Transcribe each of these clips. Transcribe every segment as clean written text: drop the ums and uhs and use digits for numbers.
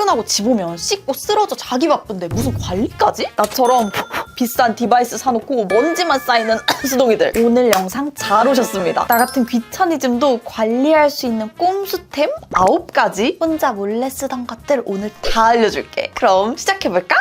퇴근하고 집 오면 씻고 쓰러져 자기 바쁜데 무슨 관리까지? 나처럼 비싼 디바이스 사놓고 먼지만 쌓이는 수동이들, 오늘 영상 잘 오셨습니다. 나 같은 귀차니즘도 관리할 수 있는 꼼수템 9가지 혼자 몰래 쓰던 것들 오늘 다 알려줄게. 그럼 시작해볼까?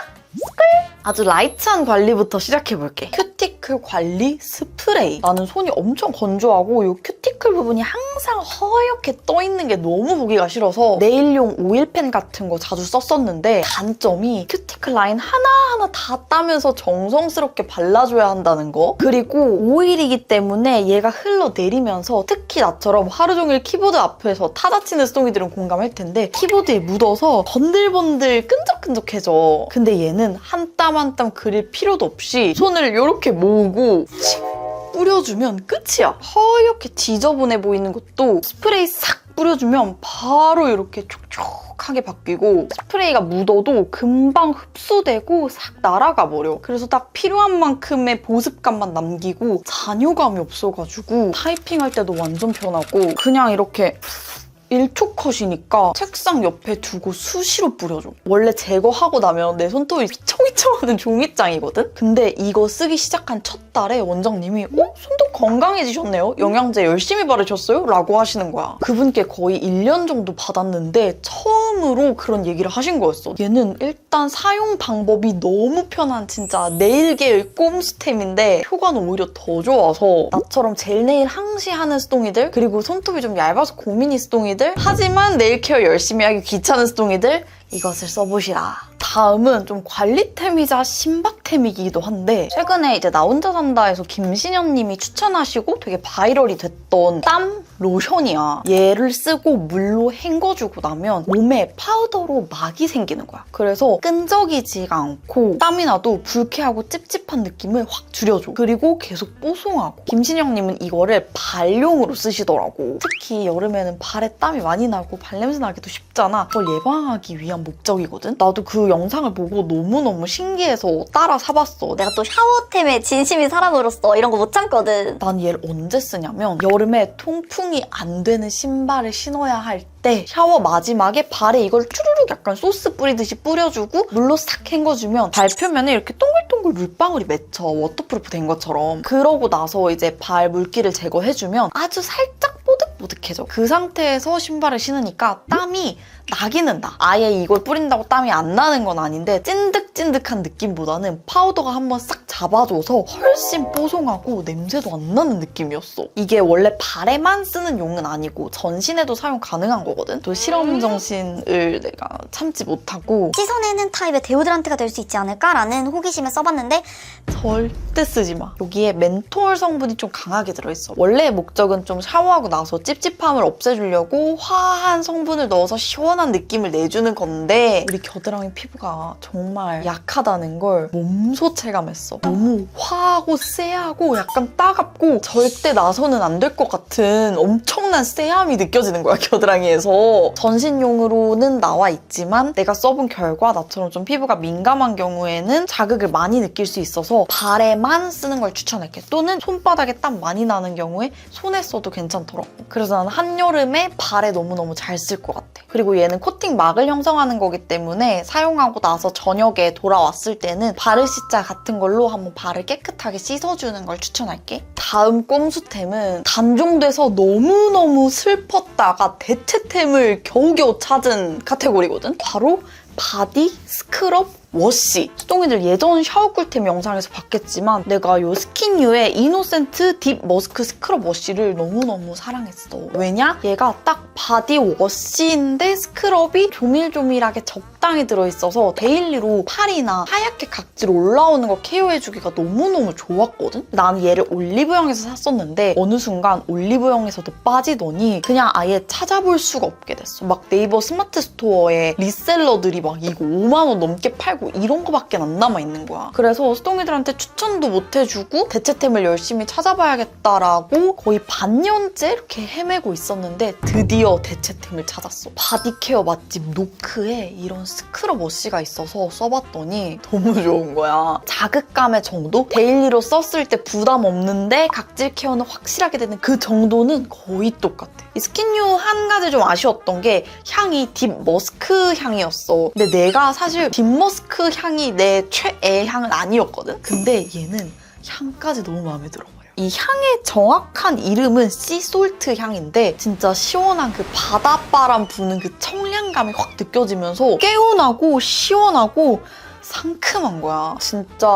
아주 라이트한 관리부터 시작해볼게. 큐티클 관리 스프레이. 나는 손이 엄청 건조하고 이 큐티클 부분이 항상 허옇게 떠있는 게 너무 보기가 싫어서 네일용 오일펜 같은 거 자주 썼었는데, 단점이 큐티클 라인 하나하나 다 따면서 정성스럽게 발라줘야 한다는 거. 그리고 오일이기 때문에 얘가 흘러내리면서, 특히 나처럼 하루 종일 키보드 앞에서 타자 치는 수동이들은 공감할 텐데 키보드에 묻어서 번들번들 끈적끈적해져. 근데 얘는 한 땀 한 땀 그릴 필요도 없이 손을 이렇게 모으고 뿌려주면 끝이야. 허옇게 지저분해 보이는 것도 스프레이 싹 뿌려주면 바로 이렇게 촉촉하게 바뀌고, 스프레이가 묻어도 금방 흡수되고 싹 날아가 버려. 그래서 딱 필요한 만큼의 보습감만 남기고 잔여감이 없어가지고 타이핑할 때도 완전 편하고, 그냥 이렇게 1초 컷이니까 책상 옆에 두고 수시로 뿌려줘. 원래 제거하고 나면 내 손톱이 휘청휘청하는 종이장이거든? 근데 이거 쓰기 시작한 첫 달에 원장님이 손톱 건강해지셨네요? 영양제 열심히 바르셨어요? 라고 하시는 거야. 그분께 거의 1년 정도 받았는데 처음으로 그런 얘기를 하신 거였어. 얘는 일단 사용 방법이 너무 편한 진짜 네일계의 꼼수템인데 효과는 오히려 더 좋아서, 나처럼 젤네일 항시하는 수동이들, 그리고 손톱이 좀 얇아서 고민이 수동이들, 하지만 네일 케어 열심히 하기 귀찮은 수동이들, 이것을 써보시라. 다음은 좀 관리템이자 신박템이기도 한데, 최근에 이제 나 혼자 산다에서 김신현님이 추천하시고 되게 바이럴이 됐던 땀 로션이야. 얘를 쓰고 물로 헹궈주고 나면 몸에 파우더로 막이 생기는 거야. 그래서 끈적이지가 않고 땀이 나도 불쾌하고 찝찝한 느낌을 확 줄여줘. 그리고 계속 뽀송하고. 김신영님은 이거를 발용으로 쓰시더라고. 특히 여름에는 발에 땀이 많이 나고 발냄새 나기도 쉽잖아. 그걸 예방하기 위한 목적이거든. 나도 그 영상을 보고 너무너무 신기해서 따라 사봤어. 내가 또 샤워템에 진심인 사람으로서 이런 거 못 참거든. 난 얘를 언제 쓰냐면, 여름에 통풍이 안 되는 신발을 신어야 할 때 샤워 마지막에 발에 이걸 추르륵 약간 소스 뿌리듯이 뿌려주고 물로 싹 헹궈주면 발 표면에 이렇게 동글동글 물방울이 맺혀. 워터프루프 된 것처럼. 그러고 나서 이제 발 물기를 제거해주면 아주 살짝 뽀득뽀득해져. 그 상태에서 신발을 신으니까 땀이 나기는 나. 아예 이걸 뿌린다고 땀이 안 나는 건 아닌데 찐득찐득한 느낌보다는 파우더가 한번 싹 잡아줘서 훨씬 뽀송하고 냄새도 안 나는 느낌이었어. 이게 원래 발에만 쓰는 용은 아니고 전신에도 사용 가능한 거거든. 또 실험 정신을 내가 참지 못하고 씻어내는 타입의 데오드란트가 될 수 있지 않을까라는 호기심에 써봤는데 절대 쓰지 마. 여기에 멘톨 성분이 좀 강하게 들어있어. 원래의 목적은 좀 샤워하고 나서 찝찝함을 없애주려고 화한 성분을 넣어서 시원한 느낌을 내주는 건데, 우리 겨드랑이 피부가 정말 약하다는 걸 몸소 체감했어. 너무 화하고 쎄하고 약간 따갑고 절대 나서는 안 될 것 같은 엄청난 쎄함이 느껴지는 거야, 겨드랑이에서. 전신용으로는 나와 있지만 내가 써본 결과 나처럼 좀 피부가 민감한 경우에는 자극을 많이 느낄 수 있어서 발에만 쓰는 걸 추천할게. 또는 손바닥에 땀 많이 나는 경우에 손에 써도 괜찮더라고. 그래서 나는 한여름에 발에 너무너무 잘 쓸 것 같아. 그리고 얘는 코팅 막을 형성하는 거기 때문에 사용하고 나서 저녁에 돌아왔을 때는 바르시자 같은 걸로 한번 발을 깨끗하게 씻어주는 걸 추천할게. 다음 꼼수템은 단종돼서 너무너무 슬펐다가 대체템을 겨우겨우 찾은 카테고리거든? 바로 바디 스크럽 워시. 수동이들 예전 샤워 꿀템 영상에서 봤겠지만 내가 이 스킨유의 이노센트 딥 머스크 스크럽 워시를 너무너무 사랑했어. 왜냐? 얘가 딱 바디 워시인데 스크럽이 조밀조밀하게 적당히 들어있어서 데일리로 팔이나 하얗게 각질 올라오는 거 케어해주기가 너무너무 좋았거든? 나는 얘를 올리브영에서 샀었는데 어느 순간 올리브영에서도 빠지더니 그냥 아예 찾아볼 수가 없게 됐어. 막 네이버 스마트 스토어에 리셀러들이 막 이거 5만 원 넘게 팔고 되고 이런 거밖에 안 남아있는 거야. 그래서 수동이들한테 추천도 못 해주고 대체템을 열심히 찾아봐야겠다라고 거의 반년째 이렇게 헤매고 있었는데 드디어 대체템을 찾았어. 바디케어 맛집 노크에 이런 스크럽 워시가 있어서 써봤더니 너무 좋은 거야. 자극감의 정도? 데일리로 썼을 때 부담 없는데 각질 케어는 확실하게 되는 그 정도는 거의 똑같아. 이 스킨유 한 가지 좀 아쉬웠던 게 향이 딥 머스크 향이었어. 근데 내가 사실 딥 머스크 향이 내 최애 향은 아니었거든? 근데 얘는 향까지 너무 마음에 들어. 이 향의 정확한 이름은 씨솔트 향인데 진짜 시원한 그 바닷바람 부는 그 청량감이 확 느껴지면서 개운하고 시원하고 상큼한 거야. 진짜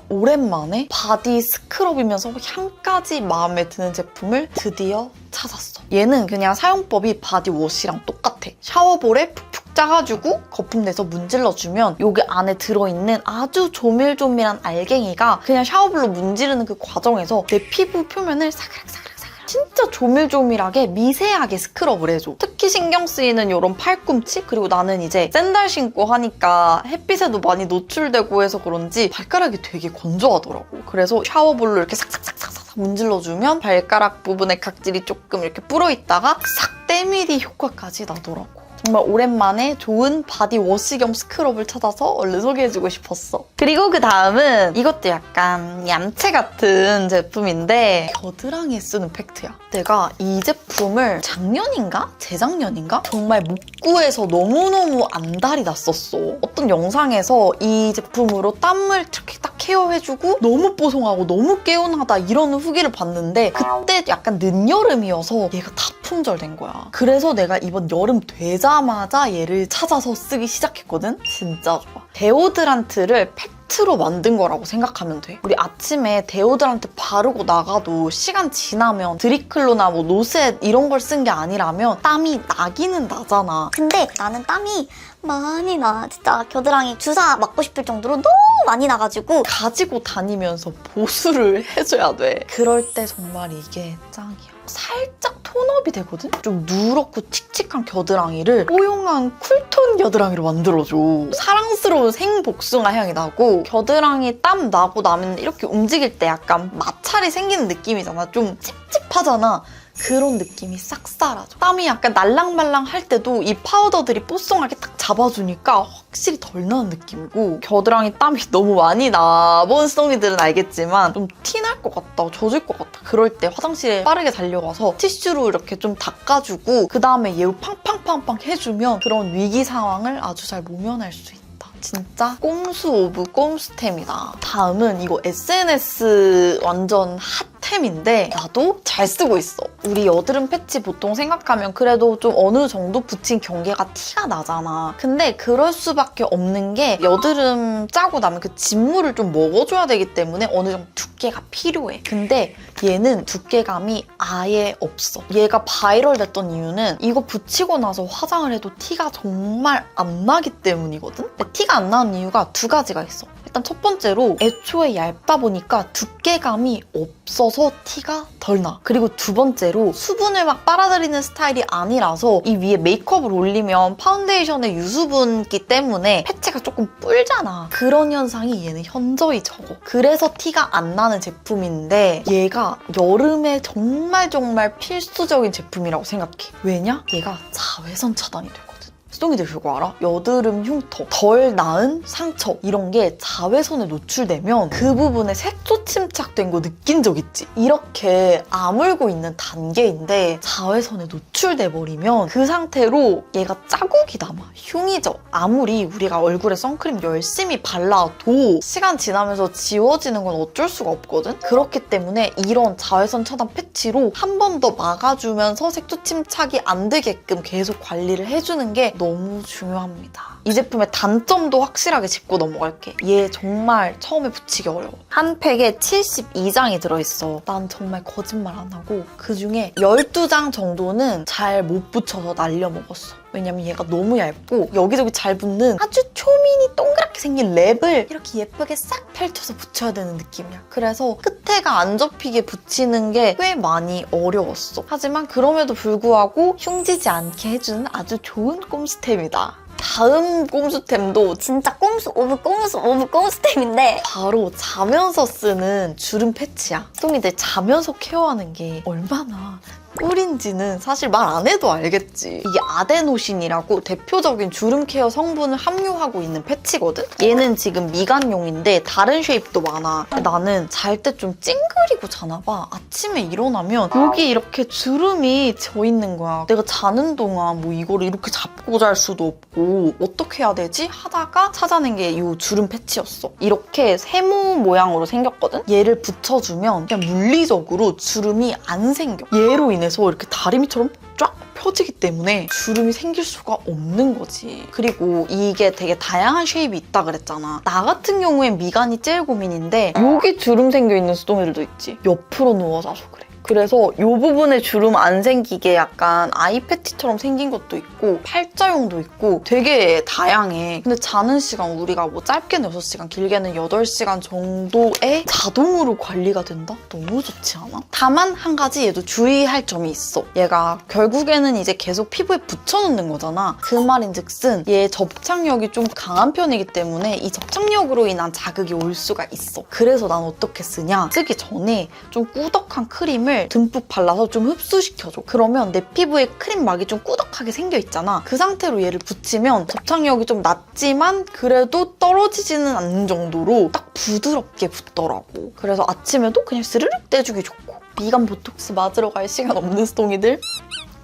오랜만에 바디 스크럽이면서 향까지 마음에 드는 제품을 드디어 찾았어. 얘는 그냥 사용법이 바디워시랑 똑같아. 샤워볼에 푹푹 짜가지고 거품 내서 문질러주면 여기 안에 들어있는 아주 조밀조밀한 알갱이가 그냥 샤워볼로 문지르는 그 과정에서 내 피부 표면을 사그락사그락 진짜 조밀조밀하게 미세하게 스크럽을 해줘. 특히 신경 쓰이는 이런 팔꿈치? 그리고 나는 이제 샌들 신고 하니까 햇빛에도 많이 노출되고 해서 그런지 발가락이 되게 건조하더라고. 그래서 샤워볼로 이렇게 싹싹싹싹 문질러주면 발가락 부분에 각질이 조금 이렇게 불어있다가 싹 때밀이 효과까지 나더라고. 정말 오랜만에 좋은 바디워시 겸 스크럽을 찾아서 얼른 소개해주고 싶었어. 그리고 그 다음은 이것도 약간 얌체 같은 제품인데 겨드랑이에 쓰는 팩트야. 내가 이 제품을 작년인가? 재작년인가? 정말 목구에서 너무너무 안달이 났었어. 어떤 영상에서 이 제품으로 땀을 이렇게 딱 케어해주고 너무 뽀송하고 너무 개운하다 이런 후기를 봤는데 그때 약간 늦여름이어서 얘가 다 품절된 거야. 그래서 내가 이번 여름 되자마자 얘를 찾아서 쓰기 시작했거든? 진짜 좋아. 데오드란트를 팩트로 만든 거라고 생각하면 돼. 우리 아침에 데오드란트 바르고 나가도 시간 지나면 드리클로나 뭐 노셋 이런 걸 쓴 게 아니라면 땀이 나기는 나잖아. 근데 나는 땀이 많이 나. 진짜 겨드랑이 주사 맞고 싶을 정도로 너무 많이 나가지고 가지고 다니면서 보수를 해줘야 돼. 그럴 때 정말 이게 짱이야. 살짝 톤업이 되거든? 좀 누렇고 칙칙한 겨드랑이를 뽀용한 쿨톤 겨드랑이로 만들어줘. 사랑스러운 생복숭아 향이 나고 겨드랑이 땀 나고 나면 이렇게 움직일 때 약간 마찰이 생기는 느낌이잖아. 좀 찝찝하잖아. 그런 느낌이 싹 사라져. 땀이 약간 날랑말랑 할 때도 이 파우더들이 뽀송하게 딱 잡아주니까 확실히 덜 나는 느낌이고 겨드랑이 땀이 너무 많이 나본 수동이들은 알겠지만 좀 티 날 것 같다, 젖을 것 같다 그럴 때 화장실에 빠르게 달려가서 티슈로 이렇게 좀 닦아주고 그 다음에 얘 팡팡팡팡 해주면 그런 위기 상황을 아주 잘 모면할 수 있다. 진짜 꼼수 오브 꼼수템이다. 다음은 이거 SNS 완전 핫템인데 나도 잘 쓰고 있어. 우리 여드름 패치 보통 생각하면 그래도 좀 어느 정도 붙인 경계가 티가 나잖아. 근데 그럴 수밖에 없는 게 여드름 짜고 나면 그 진물을 좀 먹어줘야 되기 때문에 어느 정도 두께가 필요해. 근데 얘는 두께감이 아예 없어. 얘가 바이럴 됐던 이유는 이거 붙이고 나서 화장을 해도 티가 정말 안 나기 때문이거든? 근데 티가 안 나는 이유가 두 가지가 있어. 일단 첫 번째로 애초에 얇다 보니까 두께감이 없어서 티가 덜 나. 그리고 두 번째로 수분을 막 빨아들이는 스타일이 아니라서 이 위에 메이크업을 올리면 파운데이션의 유수분기 때문에 패치가 조금 뿔잖아. 그런 현상이 얘는 현저히 적어. 그래서 티가 안 나는 제품인데 얘가 여름에 정말 필수적인 제품이라고 생각해. 왜냐? 얘가 자외선 차단이 되거든. 수동이들 그거 알아? 여드름 흉터, 덜 나은 상처 이런 게 자외선에 노출되면 그 부분에 색소 침착된 거 느낀 적 있지? 이렇게 아물고 있는 단계인데 자외선에 노출돼 버리면 그 상태로 얘가 자국이 남아. 흉이 져. 아무리 우리가 얼굴에 선크림 열심히 발라도 시간 지나면서 지워지는 건 어쩔 수가 없거든? 그렇기 때문에 이런 자외선 차단 패치로 한 번 더 막아주면서 색소 침착이 안 되게끔 계속 관리를 해주는 게 너무 중요합니다. 이 제품의 단점도 확실하게 짚고 넘어갈게. 얘 정말 처음에 붙이기 어려워. 한 팩에 72장이 들어있어. 난 정말 거짓말 안 하고 그중에 12장 정도는 잘 못 붙여서 날려먹었어. 왜냐면 얘가 너무 얇고 여기저기 잘 붙는 아주 초미니 동그랗게 생긴 랩을 이렇게 예쁘게 싹 펼쳐서 붙여야 되는 느낌이야. 그래서 끝에가 안 접히게 붙이는 게 꽤 많이 어려웠어. 하지만 그럼에도 불구하고 흉지지 않게 해주는 아주 좋은 꼼수템이다. 다음 꼼수템도 진짜 꼼수 오브 꼼수 오브 꼼수템인데 바로 자면서 쓰는 주름 패치야. 수동이들 자면서 케어하는 게 얼마나 꿀인지는 사실 말 안 해도 알겠지. 이게 아데노신이라고 대표적인 주름 케어 성분을 함유하고 있는 패치거든? 얘는 지금 미간용인데 다른 쉐입도 많아. 나는 잘 때 좀 찡그리고 자나 봐. 아침에 일어나면 여기 이렇게 주름이 져 있는 거야. 내가 자는 동안 뭐 이거를 이렇게 잡고 잘 수도 없고 어떻게 해야 되지? 하다가 찾아낸 게 이 주름 패치였어. 이렇게 세모 모양으로 생겼거든? 얘를 붙여주면 그냥 물리적으로 주름이 안 생겨. 얘로 인해서 이렇게 다리미처럼 쫙 펴지기 때문에 주름이 생길 수가 없는 거지. 그리고 이게 되게 다양한 쉐입이 있다 그랬잖아. 나 같은 경우엔 미간이 제일 고민인데 여기 주름 생겨있는 수동이들도 있지. 옆으로 누워 자서 그래. 그래서 이 부분에 주름 안 생기게 약간 아이 패티처럼 생긴 것도 있고 팔자용도 있고 되게 다양해. 근데 자는 시간 우리가 뭐 짧게는 6시간 길게는 8시간 정도에 자동으로 관리가 된다? 너무 좋지 않아? 다만 한 가지 얘도 주의할 점이 있어. 얘가 결국에는 이제 계속 피부에 붙여놓는 거잖아. 그 말인즉슨 얘 접착력이 좀 강한 편이기 때문에 이 접착력으로 인한 자극이 올 수가 있어. 그래서 난 어떻게 쓰냐? 쓰기 전에 좀 꾸덕한 크림을 듬뿍 발라서 좀 흡수시켜줘. 그러면 내 피부에 크림막이 좀 꾸덕하게 생겨있잖아. 그 상태로 얘를 붙이면 접착력이 좀 낮지만 그래도 떨어지지는 않는 정도로 딱 부드럽게 붙더라고. 그래서 아침에도 그냥 스르륵 떼주기 좋고. 미간 보톡스 맞으러 갈 시간 없는 수동이들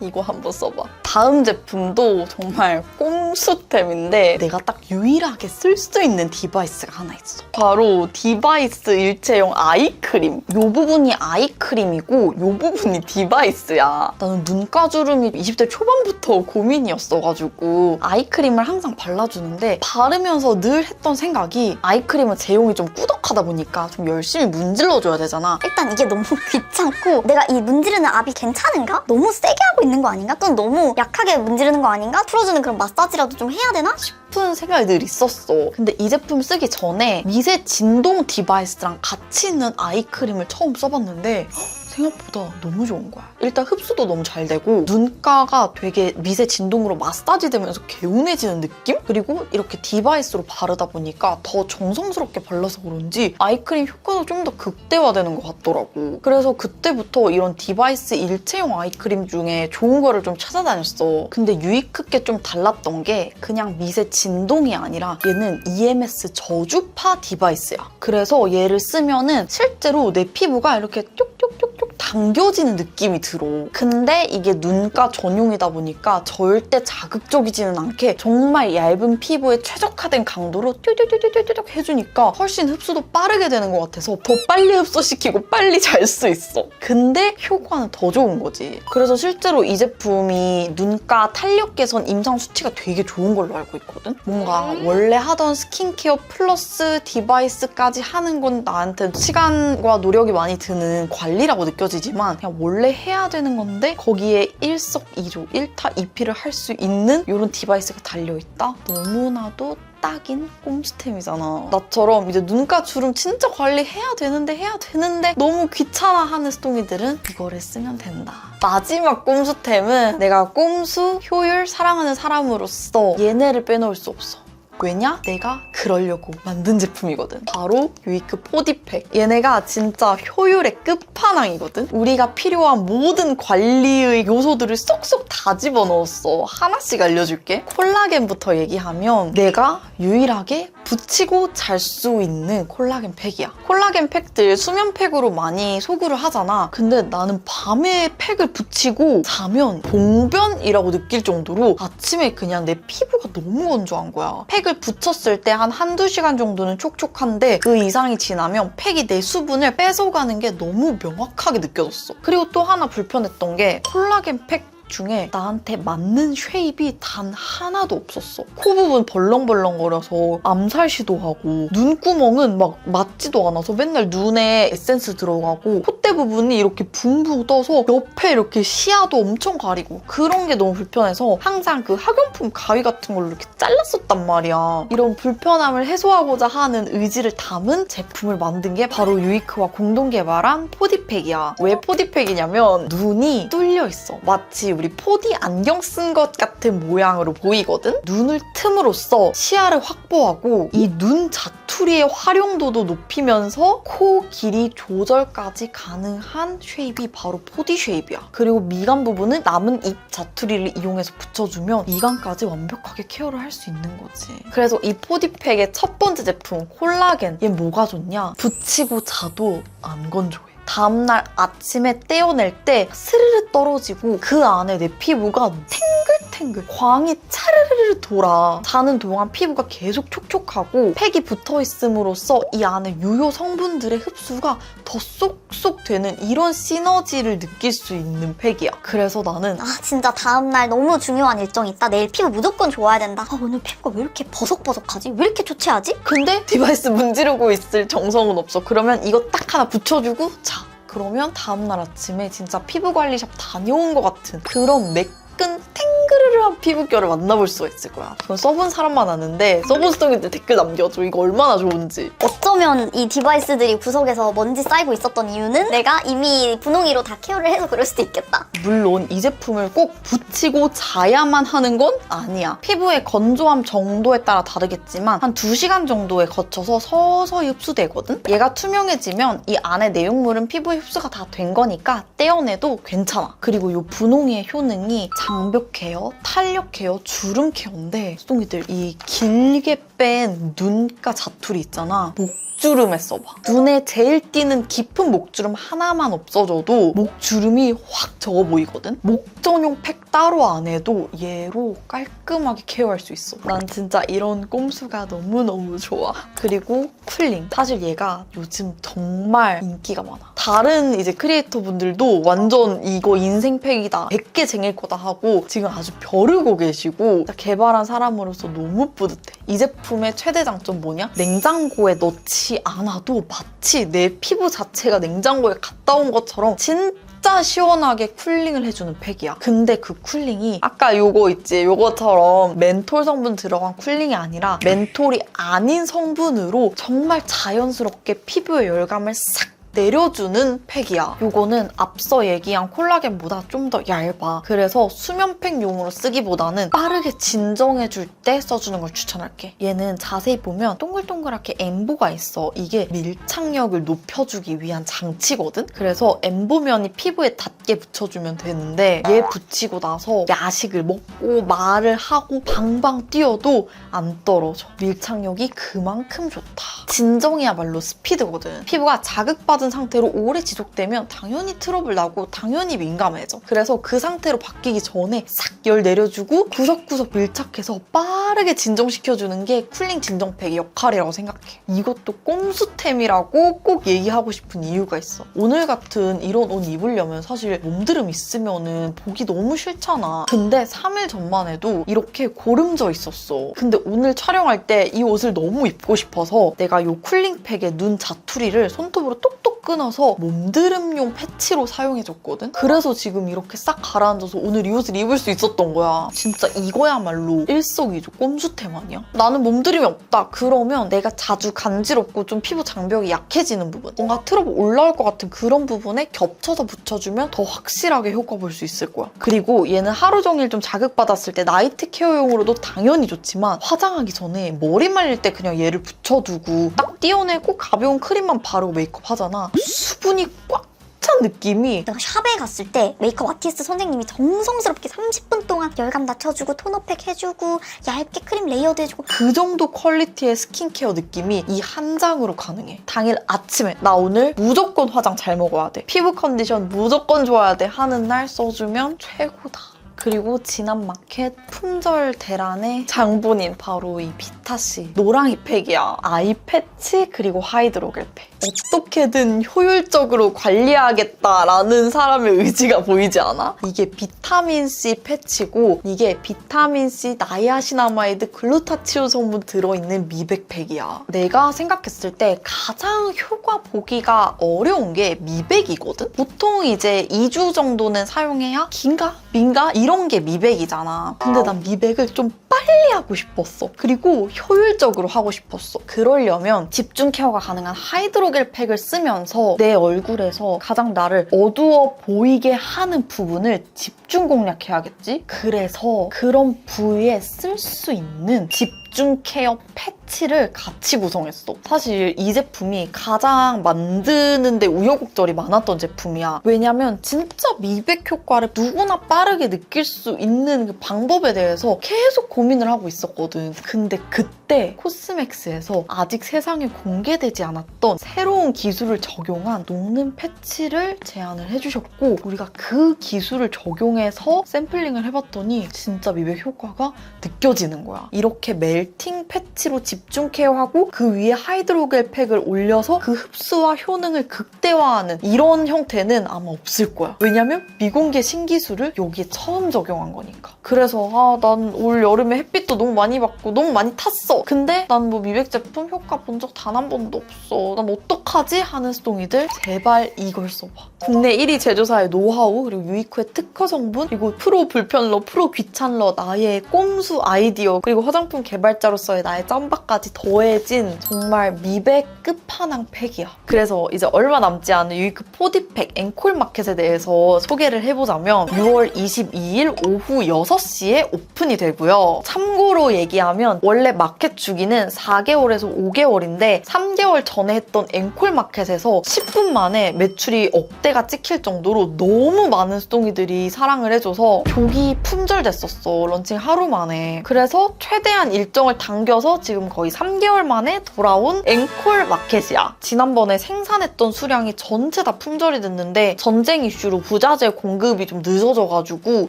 이거 한번 써봐. 다음 제품도 정말 꼼수템인데 내가 딱 유일하게 쓸 수 있는 디바이스가 하나 있어. 바로 디바이스 일체형 아이크림. 이 부분이 아이크림이고 이 부분이 디바이스야. 나는 눈가 주름이 20대 초반부터 고민이었어가지고 아이크림을 항상 발라주는데 바르면서 늘 했던 생각이 아이크림은 제형이 좀 꾸덕하다 보니까 좀 열심히 문질러줘야 되잖아. 일단 이게 너무 귀찮고 내가 이 문지르는 압이 괜찮은가? 너무 세게 하고 있는 거 아닌가? 또 너무 약하게 문지르는 거 아닌가? 풀어주는 그런 마사지라도 좀 해야 되나? 싶은 생각이 늘 있었어. 근데 이 제품 쓰기 전에 미세 진동 디바이스랑 같이 있는 아이크림을 처음 써봤는데 생각보다 너무 좋은 거야. 일단 흡수도 너무 잘 되고 눈가가 되게 미세 진동으로 마사지 되면서 개운해지는 느낌? 그리고 이렇게 디바이스로 바르다 보니까 더 정성스럽게 발라서 그런지 아이크림 효과도 좀 더 극대화되는 것 같더라고. 그래서 그때부터 이런 디바이스 일체형 아이크림 중에 좋은 거를 좀 찾아다녔어. 근데 유익하게 좀 달랐던 게 그냥 미세 진동이 아니라 얘는 EMS 저주파 디바이스야. 그래서 얘를 쓰면은 실제로 내 피부가 이렇게 뚝뚝뚝뚝 당겨지는 느낌이 들어. 근데 이게 눈가 전용이다 보니까 절대 자극적이지는 않게 정말 얇은 피부에 최적화된 강도로 뚜뚜뚜뚜뚜 해주니까 훨씬 흡수도 빠르게 되는 것 같아서 더 빨리 흡수시키고 빨리 잘 수 있어. 근데 효과는 더 좋은 거지. 그래서 실제로 이 제품이 눈가 탄력 개선 임상 수치가 되게 좋은 걸로 알고 있거든? 뭔가 원래 하던 스킨케어 플러스 디바이스까지 하는 건 나한테 시간과 노력이 많이 드는 관리라고 느껴지지만 그냥 원래 해야 되는 건데 거기에 일석이조, 1타 2피를 할 수 있는 이런 디바이스가 달려있다? 너무나도 딱인 꼼수템이잖아. 나처럼 이제 눈가 주름 진짜 관리해야 되는데 너무 귀찮아하는 수동이들은 이거를 쓰면 된다. 마지막 꼼수템은 내가 꼼수, 효율 사랑하는 사람으로서 얘네를 빼놓을 수 없어. 왜냐? 내가 그러려고 만든 제품이거든. 바로 유이크 포디팩. 얘네가 진짜 효율의 끝판왕이거든. 우리가 필요한 모든 관리의 요소들을 쏙쏙 다 집어넣었어. 하나씩 알려줄게. 콜라겐부터 얘기하면 내가 유일하게 붙이고 잘 수 있는 콜라겐 팩이야. 콜라겐 팩들 수면 팩으로 많이 소구를 하잖아. 근데 나는 밤에 팩을 붙이고 자면 봉변이라고 느낄 정도로 아침에 그냥 내 피부가 너무 건조한 거야. 팩을 붙였을 때 한 한두 시간 정도는 촉촉한데 그 이상이 지나면 팩이 내 수분을 뺏어가는 게 너무 명확하게 느껴졌어. 그리고 또 하나 불편했던 게 콜라겐 팩 중에 나한테 맞는 쉐입이 단 하나도 없었어. 코 부분 벌렁벌렁거려서 암살 시도하고 눈구멍은 막 맞지도 않아서 맨날 눈에 에센스 들어가고 콧대 부분이 이렇게 붕붕 떠서 옆에 이렇게 시야도 엄청 가리고 그런 게 너무 불편해서 항상 그 학용품 가위 같은 걸로 이렇게 잘랐었단 말이야. 이런 불편함을 해소하고자 하는 의지를 담은 제품을 만든 게 바로 유이크와 공동 개발한 포디팩이야. 왜 포디팩이냐면 눈이 뚫려 있어. 마치 우리 4D 안경 쓴 것 같은 모양으로 보이거든? 눈을 틈으로써 시야를 확보하고 이 눈 자투리의 활용도도 높이면서 코 길이 조절까지 가능한 쉐입이 바로 4D 쉐입이야. 그리고 미간 부분은 남은 입 자투리를 이용해서 붙여주면 미간까지 완벽하게 케어를 할 수 있는 거지. 그래서 이 4D 팩의 첫 번째 제품 콜라겐, 얘 뭐가 좋냐? 붙이고 자도 안 건조해. 다음날 아침에 떼어낼 때 스르르 떨어지고 그 안에 내 피부가 탱글탱글 광이 차르르르 돌아. 자는 동안 피부가 계속 촉촉하고 팩이 붙어있음으로써 이 안에 유효 성분들의 흡수가 더 쏙쏙 되는 이런 시너지를 느낄 수 있는 팩이야. 그래서 나는 아 진짜 다음날 너무 중요한 일정이 있다. 내일 피부 무조건 좋아야 된다. 아 오늘 피부가 왜 이렇게 버석버석하지? 왜 이렇게 초췌하지? 근데 디바이스 문지르고 있을 정성은 없어. 그러면 이거 딱 하나 붙여주고 자. 그러면 다음날 아침에 진짜 피부관리샵 다녀온 것 같은 그런 매끈 탱그르르한 피부결을 만나볼 수가 있을 거야. 그건 써본 사람만 아는데 써본 스토리들 댓글 남겨줘. 이거 얼마나 좋은지. 어쩌면 이 디바이스들이 구석에서 먼지 쌓이고 있었던 이유는 내가 이미 분홍이로 다 케어를 해서 그럴 수도 있겠다. 물론 이 제품을 꼭 붙이고 자야만 하는 건 아니야. 피부의 건조함 정도에 따라 다르겠지만 한 2시간 정도에 거쳐서 서서히 흡수되거든? 얘가 투명해지면 이 안에 내용물은 피부에 흡수가 다 된 거니까 떼어내도 괜찮아. 그리고 이 분홍이의 효능이 장벽 케어, 탄력 케어, 주름 케어인데 수동이들 이 길게 뺀 눈가 자투리 있잖아. 목주름에 써봐. 눈에 제일 띄는 깊은 목주름 하나만 없어져도 목주름이 확 적어 보이거든? 목 전용 팩 따로 안 해도 얘로 깔끔하게 케어할 수 있어. 난 진짜 이런 꼼수가 너무너무 좋아. 그리고 쿨링. 사실 얘가 요즘 정말 인기가 많아. 다른 이제 크리에이터 분들도 완전 이거 인생 팩이다, 100개 쟁일 거다 하고 지금 아주 벼르고 계시고 개발한 사람으로서 너무 뿌듯해. 이 제품의 최대 장점 뭐냐? 냉장고에 넣지 않아도 마치 내 피부 자체가 냉장고에 갔다 온 것처럼 진짜 시원하게 쿨링을 해주는 팩이야. 근데 그 쿨링이 아까 요거 있지? 요거처럼 멘톨 성분 들어간 쿨링이 아니라 멘톨이 아닌 성분으로 정말 자연스럽게 피부의 열감을 싹 내려주는 팩이야. 요거는 앞서 얘기한 콜라겐보다 좀 더 얇아. 그래서 수면팩용으로 쓰기보다는 빠르게 진정해줄 때 써주는 걸 추천할게. 얘는 자세히 보면 동글동글하게 엠보가 있어. 이게 밀착력을 높여주기 위한 장치거든? 그래서 엠보면이 피부에 닿게 붙여주면 되는데 얘 붙이고 나서 야식을 먹고 말을 하고 방방 뛰어도 안 떨어져. 밀착력이 그만큼 좋다. 진정이야말로 스피드거든. 피부가 자극받은 상태로 오래 지속되면 당연히 트러블 나고 당연히 민감해져. 그래서 그 상태로 바뀌기 전에 싹 열 내려주고 구석구석 밀착해서 빠르게 진정시켜주는 게 쿨링 진정팩의 역할이라고 생각해. 이것도 꼼수템이라고 꼭 얘기하고 싶은 이유가 있어. 오늘 같은 이런 옷 입으려면 사실 몸드름 있으면은 보기 너무 싫잖아. 근데 3일 전만 해도 이렇게 고름져 있었어. 근데 오늘 촬영할 때 이 옷을 너무 입고 싶어서 내가 이 쿨링팩의 눈 자투리를 손톱으로 똑똑 끊어서 몸드름용 패치로 사용해줬거든? 그래서 지금 이렇게 싹 가라앉아서 오늘 이 옷을 입을 수 있었던 거야. 진짜 이거야말로 일석이조 꼼수템 아니야? 나는 몸드림이 없다. 그러면 내가 자주 간지럽고 좀 피부 장벽이 약해지는 부분, 뭔가 트러블 올라올 것 같은 그런 부분에 겹쳐서 붙여주면 더 확실하게 효과 볼 수 있을 거야. 그리고 얘는 하루 종일 좀 자극받았을 때 나이트 케어용으로도 당연히 좋지만 화장하기 전에 머리 말릴 때 그냥 얘를 붙여두고 딱 띄어내고 가벼운 크림만 바르고 메이크업 하잖아. 수분이 꽉 찬 느낌이. 내가 샵에 갔을 때 메이크업 아티스트 선생님이 정성스럽게 30분 동안 열감 낮춰주고 토너팩 해주고 얇게 크림 레이어드 해주고 그 정도 퀄리티의 스킨케어 느낌이 이 한 장으로 가능해. 당일 아침에 나 오늘 무조건 화장 잘 먹어야 돼, 피부 컨디션 무조건 좋아야 돼 하는 날 써주면 최고다. 그리고 지난마켓 품절 대란의 장본인 바로 이 비타씨 노랑이 팩이야. 아이 패치 그리고 하이드로겔 팩. 어떻게든 효율적으로 관리하겠다라는 사람의 의지가 보이지 않아? 이게 비타민C 패치고 이게 비타민C 나이아시나마이드 글루타치온 성분 들어있는 미백팩이야. 내가 생각했을 때 가장 효과 보기가 어려운 게 미백이거든? 보통 이제 2주 정도는 사용해야 긴가? 민가? 이런 게 미백이잖아. 근데 난 미백을 좀 빨리 하고 싶었어. 그리고 효율적으로 하고 싶었어. 그러려면 집중 케어가 가능한 하이드로겔 팩을 쓰면서 내 얼굴에서 가장 나를 어두워 보이게 하는 부분을 집중 공략해야겠지? 그래서 그런 부위에 쓸 수 있는 집중 케어 패치를 같이 구성했어. 사실 이 제품이 가장 만드는데 우여곡절이 많았던 제품이야. 왜냐면 진짜 미백 효과를 누구나 빠르게 느낄 수 있는 그 방법에 대해서 계속 고민을 하고 있었거든. 근데 그때 코스맥스에서 아직 세상에 공개되지 않았던 새로운 기술을 적용한 녹는 패치를 제안을 해주셨고 우리가 그 기술을 적용해서 샘플링을 해봤더니 진짜 미백 효과가 느껴지는 거야. 이렇게 멜팅 패치로 집중 케어하고 그 위에 하이드로겔 팩을 올려서 그 흡수와 효능을 극대화하는 이런 형태는 아마 없을 거야. 왜냐면 미공개 신기술을 여기에 처음 적용한 거니까. 그래서 난 올 여름에 햇빛도 너무 많이 받고 너무 많이 탔어. 근데 난 뭐 미백 제품 효과 본 적 단 한 번도 없어. 난 어떡하지? 하는 수동이들 제발 이걸 써봐. 국내 1위 제조사의 노하우 그리고 유이코의 특허 성분 그리고 프로 불편러, 프로 귀찮러 나의 꼼수 아이디어 그리고 화장품 개발자로서의 나의 짬바까지 더해진 정말 미백 끝판왕 팩이야. 그래서 이제 얼마 남지 않은 유이코 4D팩 앵콜마켓에 대해서 소개를 해보자면 6월 22일 오후 6시에 오픈이 되고요. 참고로 얘기하면 원래 마켓 주기는 4개월에서 5개월인데 3개월 전에 했던 앵콜마켓에서 10분 만에 매출이 억대가 찍힐 정도로 너무 많은 수동이들이 사랑을 해줘서 조기 품절됐었어. 런칭 하루 만에. 그래서 최대한 일정을 당겨서 지금 거의 3개월 만에 돌아온 앵콜 마켓이야. 지난번에 생산했던 수량이 전체 다 품절이 됐는데 전쟁 이슈로 부자재 공급이 좀 늦어져가지고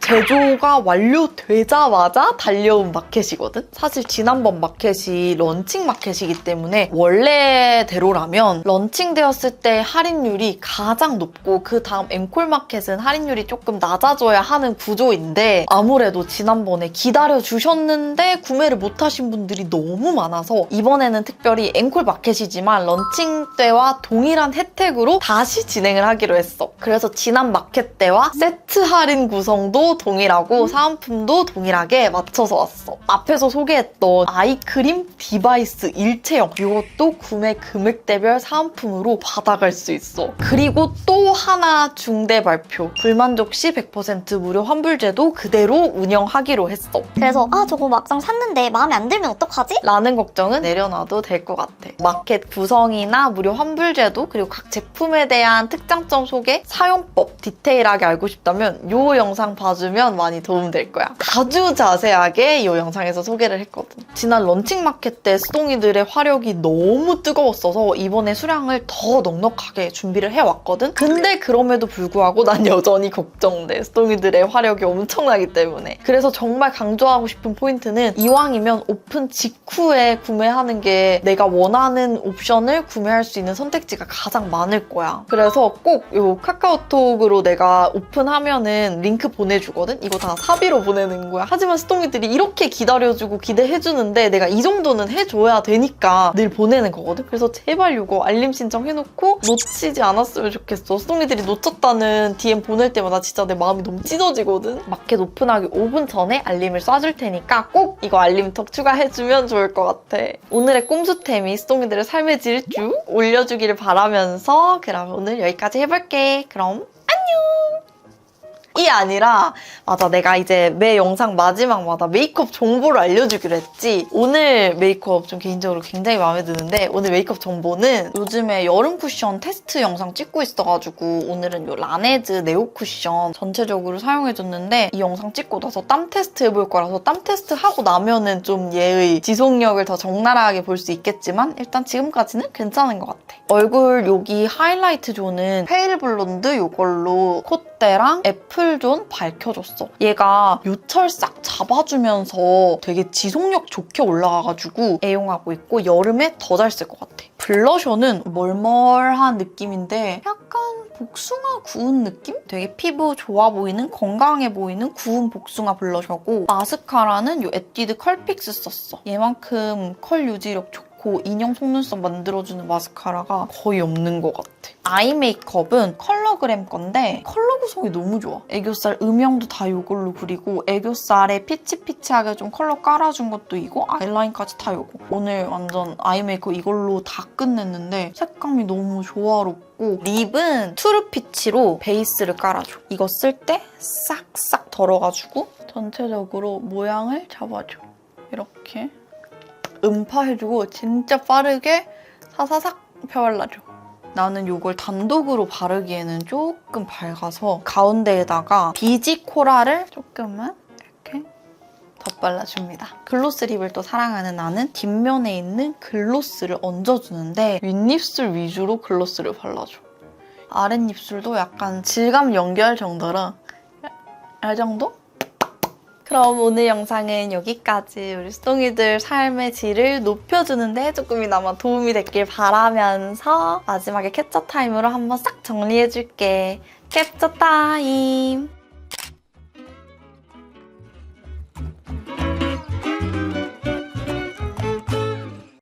제조가 완료되자마자 달려온 마켓이거든? 사실 지난번 마켓이 런칭 마켓이기 때문에 원래대로라면 런칭되었을 때 할인율이 가장 높고 그 다음 앵콜 마켓은 할인율이 조금 낮아져야 하는 구조인데 아무래도 지난번에 기다려주셨는데 구매를 못하신 분들이 너무 많아서 이번에는 특별히 앵콜 마켓이지만 런칭 때와 동일한 혜택으로 다시 진행을 하기로 했어. 그래서 지난 마켓 때와 세트 할인 구성도 동일하고 사은품도 동일하게 맞춰서 왔어. 앞에서 소개했던 아이크림 디바이스 일체형 이것도 구매 금액대별 사은품으로 받아갈 수 있어. 그리고 또 하나 중대 발표. 불만족 시 100% 무료 환불제도 그대로 운영하기로 했어. 그래서 저거 막상 샀는데 마음에 안 들면 어떡하지? 라는 걱정은 내려놔도 될 것 같아. 마켓 구성이나 무료 환불제도 그리고 각 제품에 대한 특장점 소개, 사용법 디테일하게 알고 싶다면 이 영상 봐주면 많이 도움될 거야. 아주 자세하게 이 영상에서 소개를 했거든. 지난 런칭 마켓 때 수동이들의 화력이 너무 뜨거웠어서 이번에 수량을 더 넉넉하게 준비를 해왔거든? 근데 그럼에도 불구하고 난 여전히 걱정돼. 수동이들의 화력이 엄청나기 때문에. 그래서 정말 강조하고 싶은 포인트는 이왕이면 오픈 직후에 구매하는 게 내가 원하는 옵션을 구매할 수 있는 선택지가 가장 많을 거야. 그래서 꼭 이 카카오톡으로 내가 오픈하면은 링크 보내주거든? 이거 다 사비로 보내는 거야. 하지만 수동이들이 이렇게 기다려주고 기대해주는데 내가 이 정도는 해줘야 되니까 늘 보내는 거거든? 그래서 제발 이거 알림 신청해놓고 놓치지 않았으면 좋겠어. 수동이들이 놓쳤다는 DM 보낼 때마다 진짜 내 마음이 너무 찢어지거든? 마켓 오픈하기 5분 전에 알림을 쏴줄 테니까 꼭 이거 알림톡 추가해주면 좋을 것 같아. 오늘의 꼼수템이 수동이들의 삶의 질주 올려주기를 바라면서 그럼 오늘 여기까지 해볼게. 그럼 이 아니라 맞아 내가 이제 매 영상 마지막마다 메이크업 정보를 알려주기로 했지. 오늘 메이크업 좀 개인적으로 굉장히 마음에 드는데 오늘 메이크업 정보는 요즘에 여름 쿠션 테스트 영상 찍고 있어가지고 오늘은 요 라네즈 네오 쿠션 전체적으로 사용해줬는데 이 영상 찍고 나서 땀 테스트 해볼 거라서 땀 테스트 하고 나면은 좀 얘의 지속력을 더 적나라하게 볼 수 있겠지만 일단 지금까지는 괜찮은 것 같아. 얼굴 여기 하이라이트 존은 페일 블론드 이걸로 콧대랑 애플존 밝혀줬어. 얘가 요철 싹 잡아주면서 되게 지속력 좋게 올라가가지고 애용하고 있고 여름에 더 잘 쓸 것 같아. 블러셔는 멀멀한 느낌인데 약간 복숭아 구운 느낌? 되게 피부 좋아 보이는 건강해 보이는 구운 복숭아 블러셔고 마스카라는 요 에뛰드 컬픽스 썼어. 얘만큼 컬 유지력 좋게 좋고 인형 속눈썹 만들어주는 마스카라가 거의 없는 것 같아. 아이 메이크업은 컬러그램 건데 컬러 구성이 너무 좋아. 애교살 음영도 다 이걸로 그리고 애교살에 피치피치하게 좀 컬러 깔아준 것도 이거, 아이라인까지 다 이거. 오늘 완전 아이 메이크업 이걸로 다 끝냈는데 색감이 너무 조화롭고 립은 투르피치로 베이스를 깔아줘. 이거 쓸 때 싹싹 덜어가지고 전체적으로 모양을 잡아줘. 이렇게 음파해주고 진짜 빠르게 사사삭 펴발라줘. 나는 이걸 단독으로 바르기에는 조금 밝아서 가운데에다가 비지 코랄을 조금만 이렇게 덧발라줍니다. 글로스 립을 또 사랑하는 나는 뒷면에 있는 글로스를 얹어주는데 윗입술 위주로 글로스를 발라줘. 아랫입술도 약간 질감 연결 정도로 이 정도? 그럼 오늘 영상은 여기까지. 우리 수동이들 삶의 질을 높여주는데 조금이나마 도움이 됐길 바라면서 마지막에 캡처 타임으로 한번 싹 정리해줄게. 캡처 타임!